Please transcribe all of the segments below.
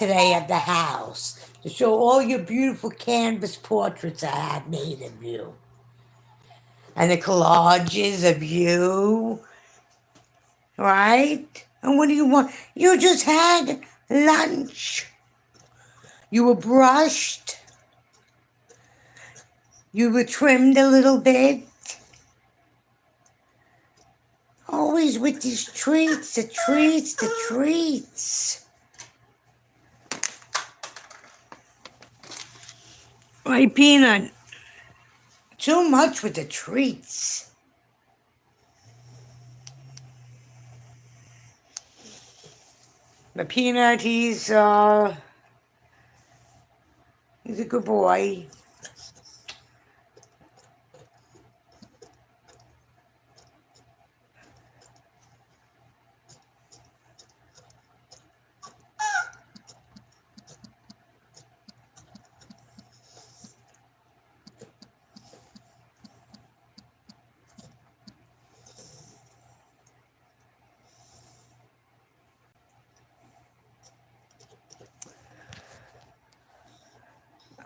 today at the house to show all your beautiful canvas portraits I have made of you. And the collages of you, right? And what do you want? You just had lunch. You were brushed. You were trimmed a little bit. Always with these treats, the treats, the treats. Right, Peanut? Too much with the treats. The Peanut, he's a good boy.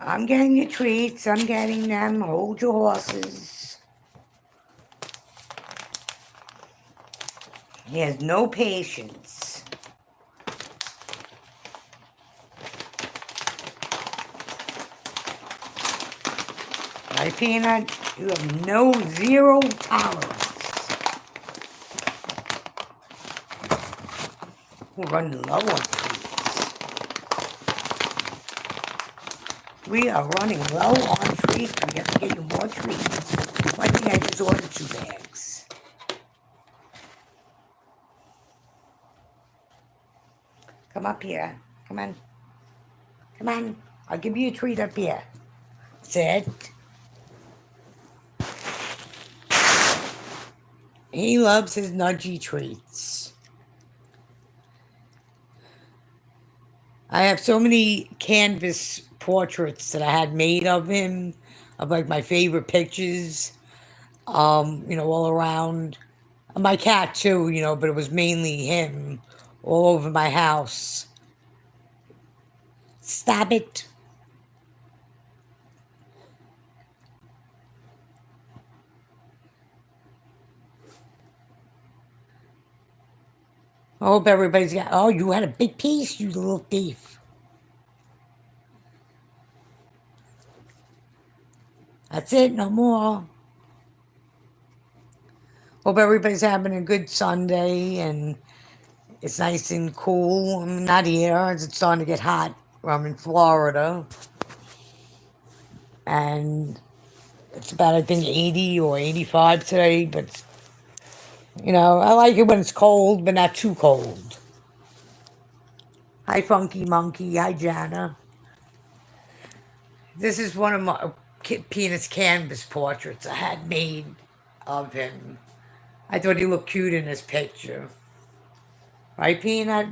I'm getting your treats. I'm getting them. Hold your horses. He has no patience. Right, Peanut? You have no zero tolerance. We're running low on treats. We are running low on treats. We have to get you more treats. I think I just ordered 2 bags. Come up here. Come on. Come on. I'll give you a treat up here. Sit. He loves his nudgy treats. I have so many canvas portraits that I had made of him, of like my favorite pictures, all around. My cat too, but it was mainly him all over my house. Stop it. I hope everybody's got, oh, you had a big piece, you little thief. That's it, no more. Hope everybody's having a good Sunday and it's nice and cool. I'm not here, it's starting to get hot. I'm in Florida. And it's about, I think, 80 or 85 today, but, I like it when it's cold, but not too cold. Hi, Funky Monkey. Hi, Jana. This is one of my Peanut's canvas portraits I had made of him. I thought he looked cute in this picture. Right, Peanut?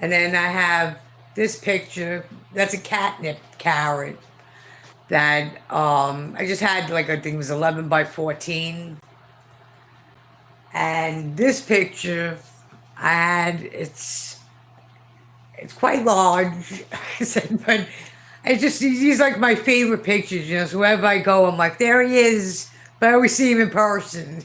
And then I have this picture. That's a catnip carrot that I just had, like, I think it was 11 by 14. And this picture I had, it's quite large, but it's just, these like my favorite pictures, so wherever I go, I'm like, there he is, but I always see him in person.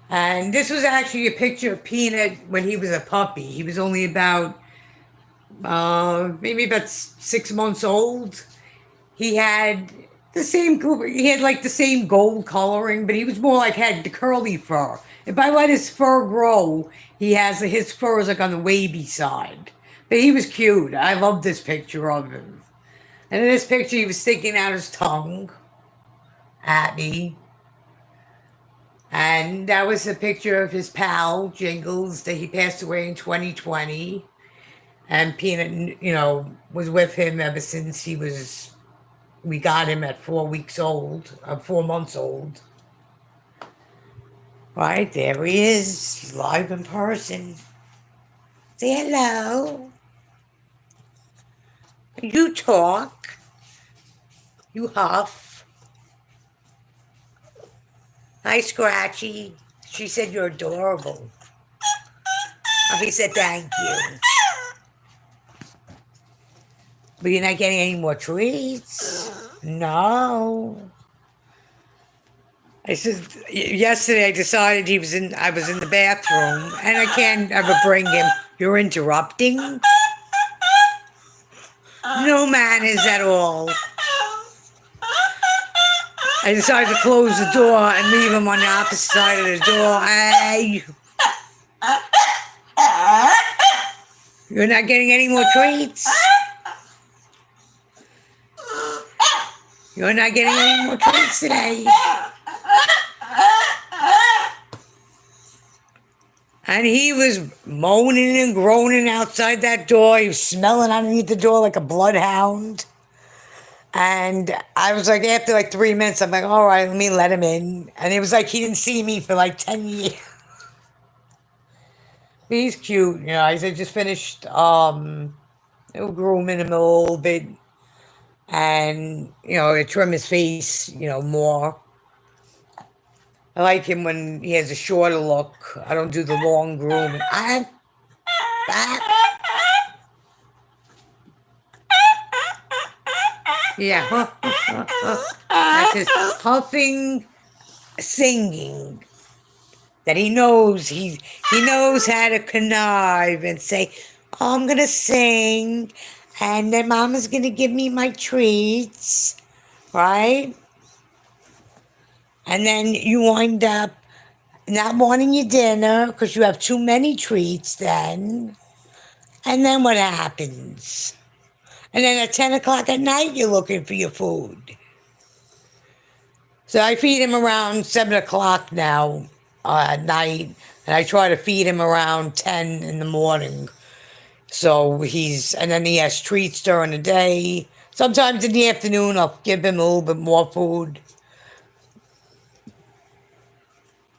And this was actually a picture of Peanut when he was a puppy. He was only about, maybe about 6 months old. He had he had like the same gold coloring, but he was more like had the curly fur. If I let his fur grow, his fur is like on the wavy side. But he was cute. I love this picture of him. And in this picture, he was sticking out his tongue at me. And that was a picture of his pal, Jingles, that he passed away in 2020. And Peanut, was with him ever since we got him at 4 weeks old, 4 months old. Right, there he is. He's live in person. Say hello. You talk. You huff. Hi, Scratchy. She said you're adorable. Oh, he said thank you. But you're not getting any more treats? No. I said yesterday I decided I was in the bathroom and I can't ever bring him. You're interrupting? No manners at all. I decided to close the door and leave him on the opposite side of the door. Hey, you're not getting any more treats? You're not getting any more treats today. And he was moaning and groaning outside that door. He was smelling underneath the door like a bloodhound. And I was like, after like 3 minutes, I'm like, all right, let me let him in. And it was like he didn't see me for like 10 years. He's cute, you know. I said, just finished grooming him a little bit. And, you know, I trim his face, you know, more. I like him when he has a shorter look. I don't do the long grooming. Yeah. That's his huffing, singing. That he knows he knows how to connive and say, oh, I'm gonna sing, and then Mama's gonna give me my treats, right? And then you wind up not wanting your dinner because you have too many treats then. And then what happens? And then at 10 o'clock at night, you're looking for your food. So I feed him around 7 o'clock now at night, and I try to feed him around 10 in the morning. So and then he has treats during the day. Sometimes in the afternoon, I'll give him a little bit more food.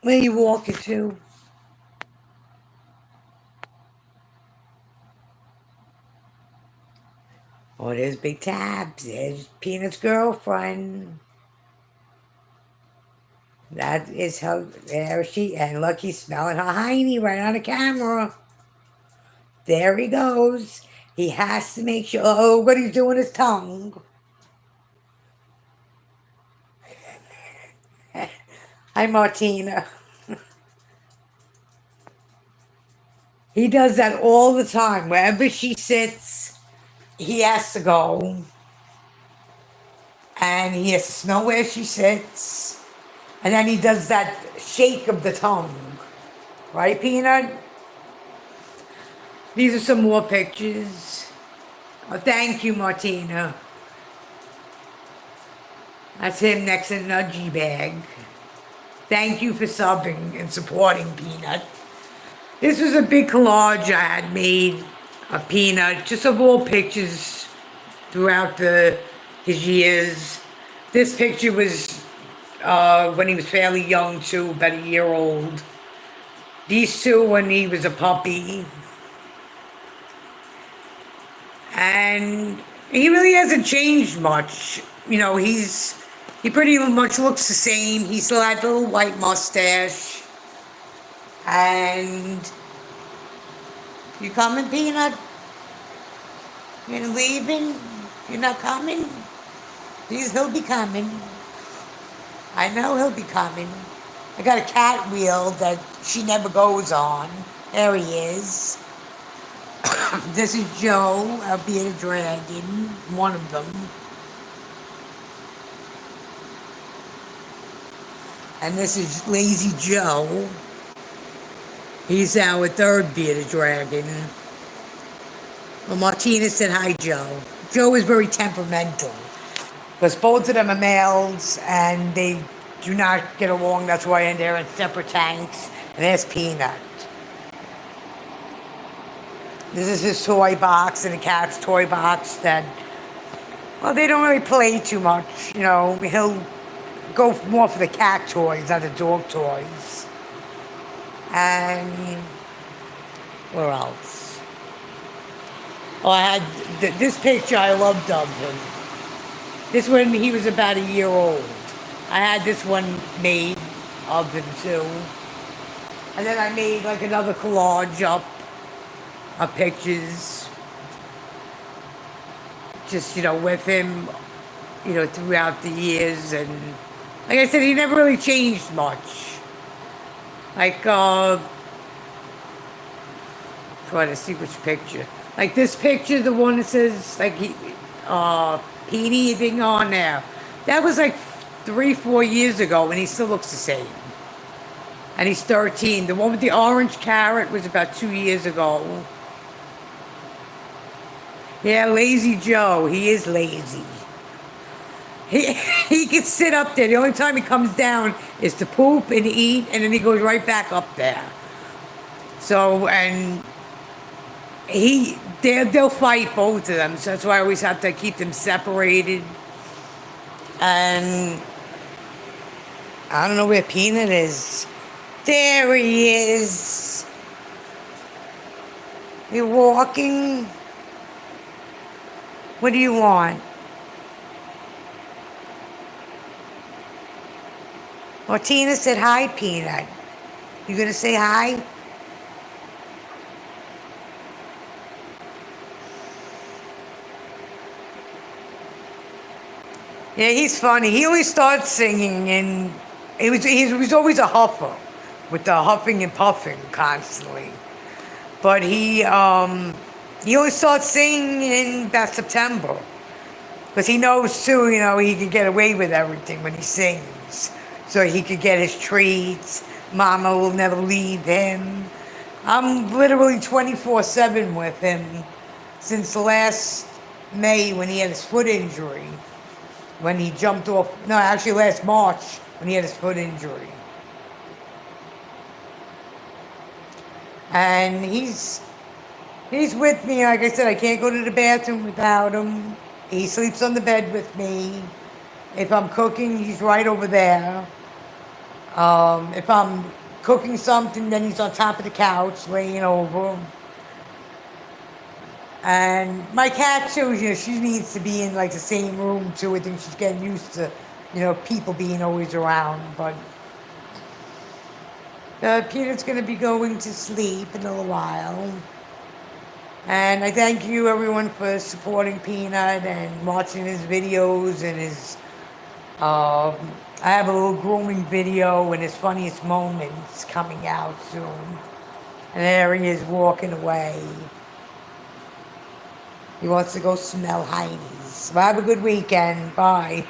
Where are you walking to? Oh, there's Big Tabs. There's Peanut's girlfriend. That is her. There she, and look, he's smelling her hiney right on the camera. There he goes. He has to make sure. Oh, what he's doing his tongue. Hi, Martina. He does that all the time. Wherever she sits, he has to go. And he has to smell where she sits. And then he does that shake of the tongue. Right, Peanut? These are some more pictures. Oh, thank you, Martina. That's him next to the nudgy bag. Thank you for subbing and supporting Peanut. This was a big collage I had made of Peanut, just of all pictures throughout his years. This picture was when he was fairly young too, about a year old. These two when he was a puppy. And he really hasn't changed much. You know, he pretty much looks the same. He still had the little white mustache. And you coming, Peanut? You're leaving? You're not coming? He'll be coming. I know he'll be coming. I got a cat wheel that she never goes on. There he is. This is Joe, our bearded dragon, one of them. And this is Lazy Joe. He's our third bearded dragon. Well, Martina said hi, Joe. Joe is very temperamental. Because both of them are males and they do not get along. That's why they're in separate tanks. And there's Peanut. This is his toy box and the cat's toy box that, well, they don't really play too much. You know, he'll go more for the cat toys, not the dog toys. And where else? Oh, I had this picture I loved of him. This one, he was about a year old. I had this one made of him too. And then I made like another collage up of pictures, just, with him, throughout the years. And like I said, he never really changed much. Like, trying to see which picture. Like this picture, the one that says, like, Petey thing on there. That was like 3, 4 years ago, and he still looks the same. And he's 13. The one with the orange carrot was about 2 years ago. Yeah, Lazy Joe. He is lazy. He, he can sit up there. The only time he comes down is to poop and eat, and then he goes right back up there. So, and they'll fight, both of them. So that's why I always have to keep them separated. And I don't know where Peanut is. There he is. You're walking. What do you want? Well, Tina said hi, Peanut. You gonna say hi? Yeah, he's funny. He always starts singing, and he was always a huffer, with the huffing and puffing constantly. But he always starts singing in about September, because he knows too, he can get away with everything when he sings. So he could get his treats. Mama will never leave him. I'm literally 24/7 with him since last May when he had his foot injury. When he jumped off, no, actually last March when he had his foot injury. And he's with me. Like I said, I can't go to the bathroom without him. He sleeps on the bed with me. If I'm cooking, he's right over there. If I'm cooking something, then he's on top of the couch, laying over. And my cat too, she needs to be in like the same room too. I think she's getting used to, people being always around. But Peter's going to be going to sleep in a little while. And I thank you everyone for supporting Peanut and watching his videos and his. I have a little grooming video and his funniest moments coming out soon. And there he is walking away. He wants to go smell Heidi's. Well, have a good weekend. Bye.